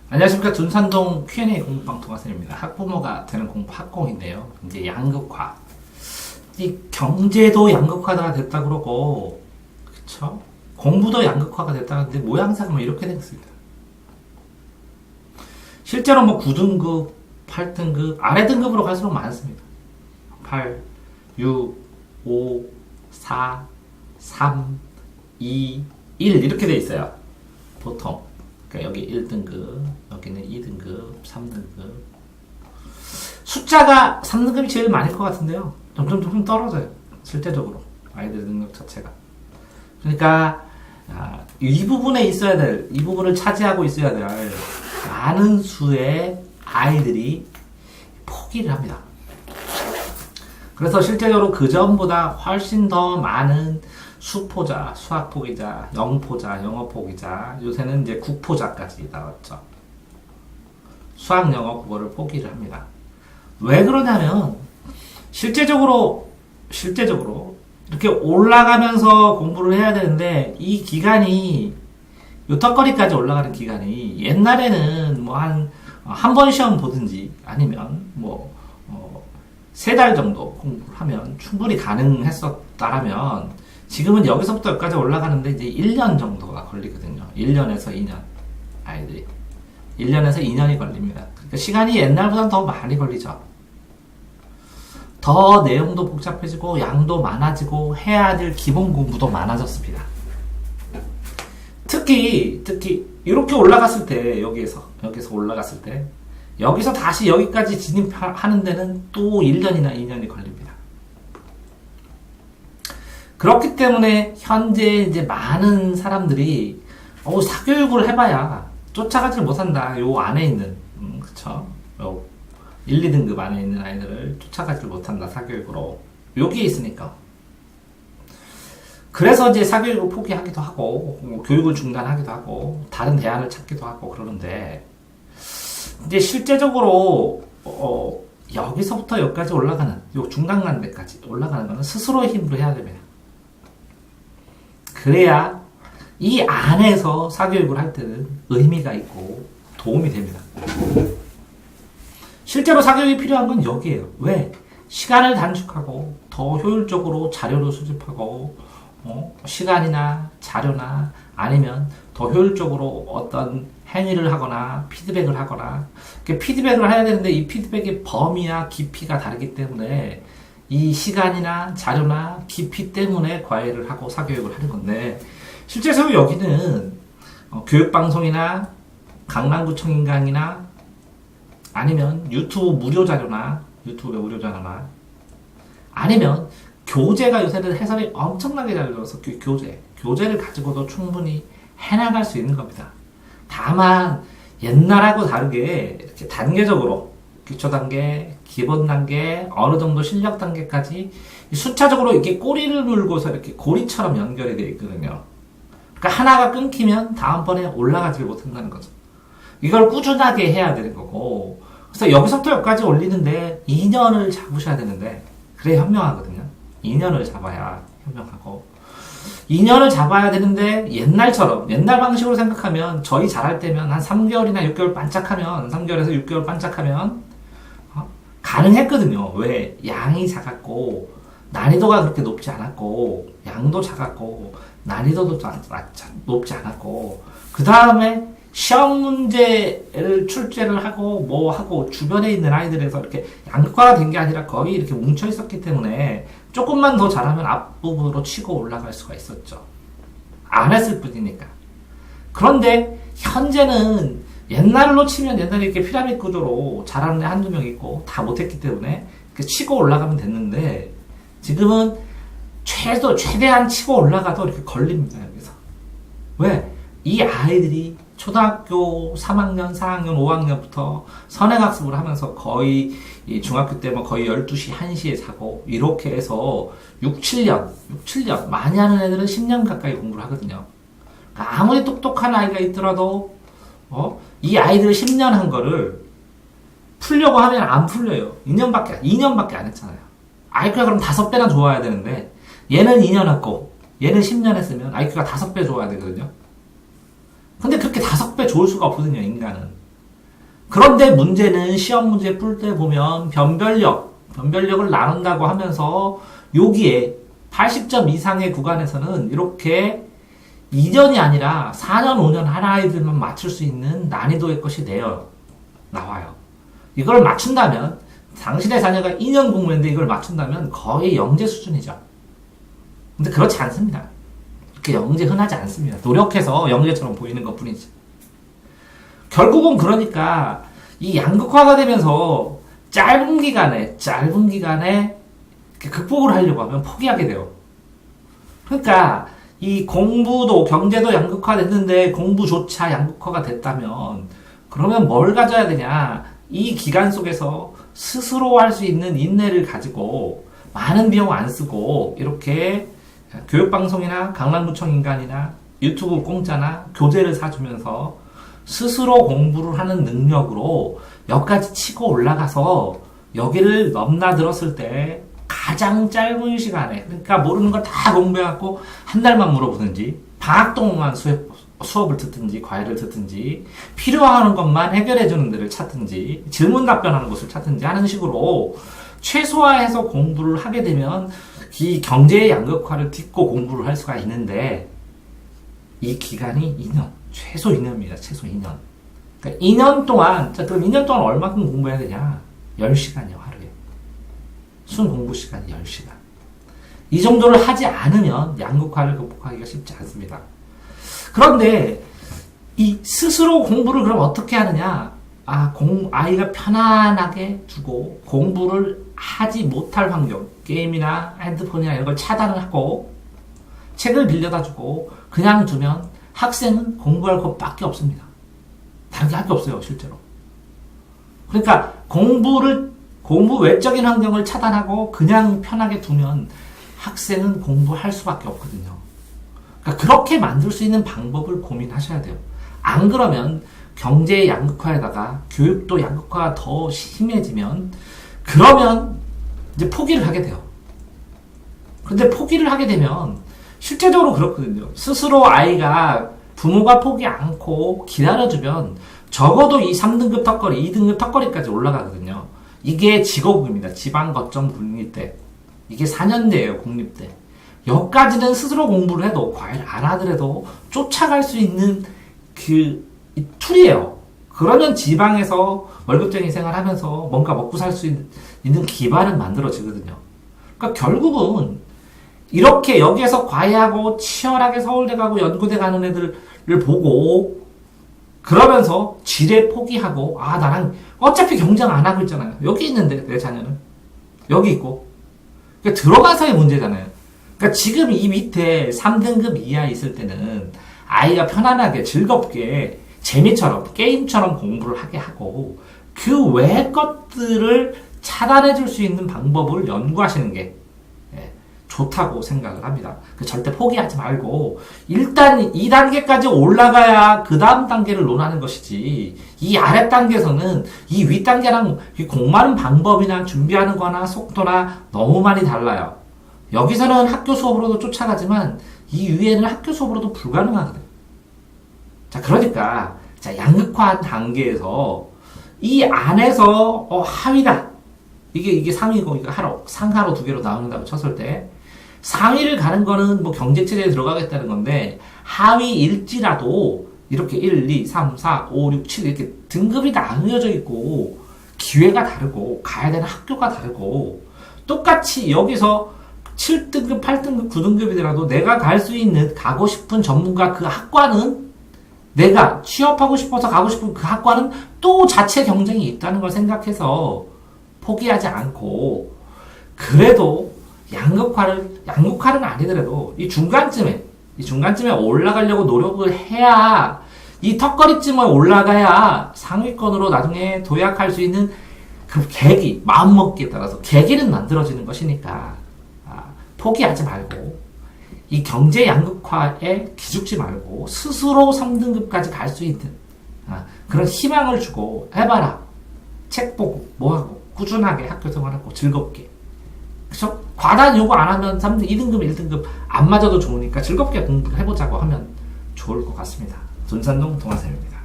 안녕하십니까. 둔산동 Q&A 공부방 동아선입니다. 학부모가 되는 공부 학공인데요. 이제 양극화. 이 경제도 양극화가 됐다 그러고, 그쵸? 공부도 양극화가 됐다 그러는데 모양새가 뭐 이렇게 됐습니다. 실제로 뭐 9등급, 8등급, 아래 등급으로 갈수록 많습니다. 8, 6, 5, 4, 3, 2, 1 이렇게 돼 있어요. 보통. 그러니까 여기 1등급, 여기는 2등급, 3등급. 숫자가 3등급이 제일 많을 것 같은데요. 점점 떨어져요. 실제적으로. 아이들 능력 자체가. 그러니까 이 부분에 있어야 될, 이 부분을 차지하고 있어야 될 많은 수의 아이들이 포기를 합니다. 그래서 실제적으로 그 전보다 훨씬 더 많은 수포자, 수학포기자, 영포자, 영어포기자, 요새는 이제 국포자까지 나왔죠. 수학, 영어, 국어를 포기를 합니다. 왜 그러냐면 실제적으로 이렇게 올라가면서 공부를 해야 되는데 이 기간이 요턱거리까지 올라가는 기간이 옛날에는 뭐 한 번 시험 보든지 아니면 뭐 3달 정도 공부를 하면 충분히 가능했었다라면 지금은 여기서부터 여기까지 올라가는데 이제 1년 정도가 걸리거든요. 1년에서 2년. 아이들이. 1년에서 2년이 걸립니다. 그러니까 시간이 옛날보다 더 많이 걸리죠. 더 내용도 복잡해지고 양도 많아지고 해야 될 기본 공부도 많아졌습니다. 특히 이렇게 올라갔을 때 여기에서 올라갔을 때 여기서 다시 여기까지 진입하는 데는 또 1년이나 2년이 걸립니다. 그렇기 때문에 현재 이제 많은 사람들이 사교육을 해봐야 쫓아가지를 못한다. 요 안에 있는 그쵸? 요 1, 2등급 안에 있는 아이들을 쫓아가지를 못한다. 사교육으로. 여기에 있으니까. 그래서 이제 사교육을 포기하기도 하고 교육을 중단하기도 하고 다른 대안을 찾기도 하고 그러는데 이제 실제적으로 여기서부터 여기까지 올라가는 요 중간간 데까지 올라가는 거는 스스로의 힘으로 해야 됩니다. 그래야 이 안에서 사교육을 할 때는 의미가 있고 도움이 됩니다. 실제로 사교육이 필요한 건 여기에요. 왜? 시간을 단축하고 더 효율적으로 자료를 수집하고 시간이나 자료나 아니면 더 효율적으로 어떤 행위를 하거나 피드백을 하거나 피드백을 해야 되는데 이 피드백의 범위나 깊이가 다르기 때문에 이 시간이나 자료나 깊이 때문에 과외를 하고 사교육을 하는 건데 실제로 여기는 교육방송이나 강남구청 인강이나 아니면 유튜브 무료 자료나 아니면 교재가 요새는 해설이 엄청나게 잘 들어서 교재를 가지고도 충분히 해나갈 수 있는 겁니다. 다만 옛날하고 다르게 이렇게 단계적으로 기초 단계, 기본 단계, 어느 정도 실력 단계까지 숫자적으로 이렇게 꼬리를 물고서 이렇게 고리처럼 연결이 되어 있거든요. 그러니까 하나가 끊기면 다음번에 올라가지 못한다는 거죠. 이걸 꾸준하게 해야 되는 거고 그래서 여기서부터 여기까지 올리는데 2년을 잡으셔야 되는데 그래 현명하거든요. 2년을 잡아야 현명하고 2년을 잡아야 되는데 옛날 방식으로 생각하면 저희 잘할 때면 한 3개월이나 6개월 반짝하면 3개월에서 6개월 반짝하면 가능했거든요. 왜? 양이 작았고 난이도가 그렇게 높지 않았고 양도 작았고 난이도도 높지 않았고 그 다음에 시험 문제를 출제를 하고 뭐 하고 주변에 있는 아이들에서 이렇게 양극화가 된 게 아니라 거의 이렇게 뭉쳐 있었기 때문에 조금만 더 잘하면 앞부분으로 치고 올라갈 수가 있었죠. 안 했을 뿐이니까. 그런데 현재는 옛날로 치면 옛날에 이렇게 피라미드 구조로 잘하는 애 한두 명 있고 다 못했기 때문에 치고 올라가면 됐는데 지금은 최대한 치고 올라가도 이렇게 걸립니다. 여기서. 왜? 이 아이들이 초등학교 3학년, 4학년, 5학년부터 선행학습을 하면서 거의 중학교 때 뭐 거의 12시, 1시에 자고 이렇게 해서 6, 7년 많이 하는 애들은 10년 가까이 공부를 하거든요. 그러니까 아무리 똑똑한 아이가 있더라도 이 아이들 10년 한 거를 풀려고 하면 안 풀려요. 2년밖에 안 했잖아요. IQ가 그럼 5배나 좋아야 되는데 얘는 2년 했고 얘는 10년 했으면 IQ가 5배 좋아야 되거든요. 근데 그렇게 5배 좋을 수가 없거든요, 인간은. 그런데 문제는 시험 문제 풀 때 보면 변별력을 나눈다고 하면서 여기에 80점 이상의 구간에서는 이렇게 2년이 아니라 4년, 5년 한 아이들만 맞출 수 있는 난이도의 것이 나와요. 이걸 맞춘다면, 당신의 자녀가 2년 공부했는데 이걸 맞춘다면 거의 영재 수준이죠. 근데 그렇지 않습니다. 그렇게 영재 흔하지 않습니다. 노력해서 영재처럼 보이는 것 뿐이지. 결국은 그러니까 이 양극화가 되면서 짧은 기간에 극복을 하려고 하면 포기하게 돼요. 그러니까 이 공부도 경제도 양극화됐는데 공부조차 양극화가 됐다면 그러면 뭘 가져야 되냐? 이 기간 속에서 스스로 할 수 있는 인내를 가지고 많은 비용 안 쓰고 이렇게 교육방송이나 강남구청 인간이나 유튜브 공짜나 교재를 사주면서 스스로 공부를 하는 능력으로 여기까지 치고 올라가서 여기를 넘나들었을 때 가장 짧은 시간에, 그러니까 모르는 걸 다 공부해갖고 한 달만 물어보든지 방학 동안 수업을 듣든지 과외를 듣든지 필요한 것만 해결해주는 데를 찾든지 질문 답변하는 곳을 찾든지 하는 식으로 최소화해서 공부를 하게 되면 이 경제의 양극화를 딛고 공부를 할 수가 있는데 이 기간이 2년, 최소 2년입니다. 최소 2년. 그러니까 2년 동안, 자, 그럼 2년 동안 얼마큼 공부해야 되냐? 10시간이요, 하루에. 순 공부 시간이 10시간. 이 정도를 하지 않으면 양극화를 극복하기가 쉽지 않습니다. 그런데 이 스스로 공부를 그럼 어떻게 하느냐? 아이가 편안하게 두고 공부를 하지 못할 환경, 게임이나 핸드폰이나 이런 걸 차단을 하고 책을 빌려다 주고 그냥 두면 학생은 공부할 것밖에 없습니다. 다른 게 할 게 없어요, 실제로. 그러니까 공부 외적인 환경을 차단하고 그냥 편하게 두면 학생은 공부할 수밖에 없거든요. 그러니까 그렇게 만들 수 있는 방법을 고민하셔야 돼요. 안 그러면 경제의 양극화에다가 교육도 양극화가 더 심해지면 그러면 이제 포기를 하게 돼요. 그런데 포기를 하게 되면 실제적으로 그렇거든요. 스스로 아이가 부모가 포기 않고 기다려주면 적어도 이 3등급 턱걸이, 2등급 턱걸이까지 올라가거든요. 이게 지거국입니다. 지방거점 국립대. 이게 4년제예요, 국립대. 여기까지는 스스로 공부를 해도 과외를 안 하더라도 쫓아갈 수 있는 이 툴이에요. 그러면 지방에서 월급쟁이 생활하면서 뭔가 먹고 살 수 있는 기반은 만들어지거든요. 그러니까 결국은 이렇게 여기에서 과외하고 치열하게 서울대 가고 연구대 가는 애들을 보고 그러면서 지레 포기하고 나랑 어차피 경쟁 안 하고 있잖아요. 여기 있는데 내 자녀는 여기 있고 그러니까 들어가서의 문제잖아요. 그러니까 지금 이 밑에 3등급 이하 있을 때는 아이가 편안하게 즐겁게 재미처럼 게임처럼 공부를 하게 하고 그 외의 것들을 차단해 줄 수 있는 방법을 연구하시는 게 좋다고 생각을 합니다. 절대 포기하지 말고 일단 2단계까지 올라가야 그 다음 단계를 논하는 것이지 이 아래 단계에서는 이 윗 단계랑 공부하는 방법이나 준비하는 거나 속도나 너무 많이 달라요. 여기서는 학교 수업으로도 쫓아가지만 이 위에는 학교 수업으로도 불가능하거든요. 자, 그러니까 양극화 단계에서 이 안에서 하위다. 이게 상위고 이거 상하로 2개로 나눈다고 쳤을 때 상위를 가는 거는 뭐 경제체제에 들어가겠다는 건데 하위일지라도 이렇게 1, 2, 3, 4, 5, 6, 7 이렇게 등급이 나누어져 있고 기회가 다르고 가야 되는 학교가 다르고 똑같이 여기서 7등급, 8등급, 9등급이더라도 내가 갈 수 있는 가고 싶은 전문가 그 학과는 내가 취업하고 싶어서 가고 싶은 그 학과는 또 자체 경쟁이 있다는 걸 생각해서 포기하지 않고 그래도 양극화는 아니더라도 이 중간쯤에 올라가려고 노력을 해야 이 턱걸이쯤에 올라가야 상위권으로 나중에 도약할 수 있는 그 계기, 마음먹기에 따라서 계기는 만들어지는 것이니까 포기하지 말고 이 경제 양극화에 기죽지 말고 스스로 3등급까지 갈 수 있는 그런 희망을 주고 해봐라. 책 보고 뭐하고 꾸준하게 학교 생활하고 즐겁게. 그쵸? 과다한 요구 안 하면 3등, 2등급, 1등급 안 맞아도 좋으니까 즐겁게 공부를 해보자고 하면 좋을 것 같습니다. 돈산동 동아쌤입니다.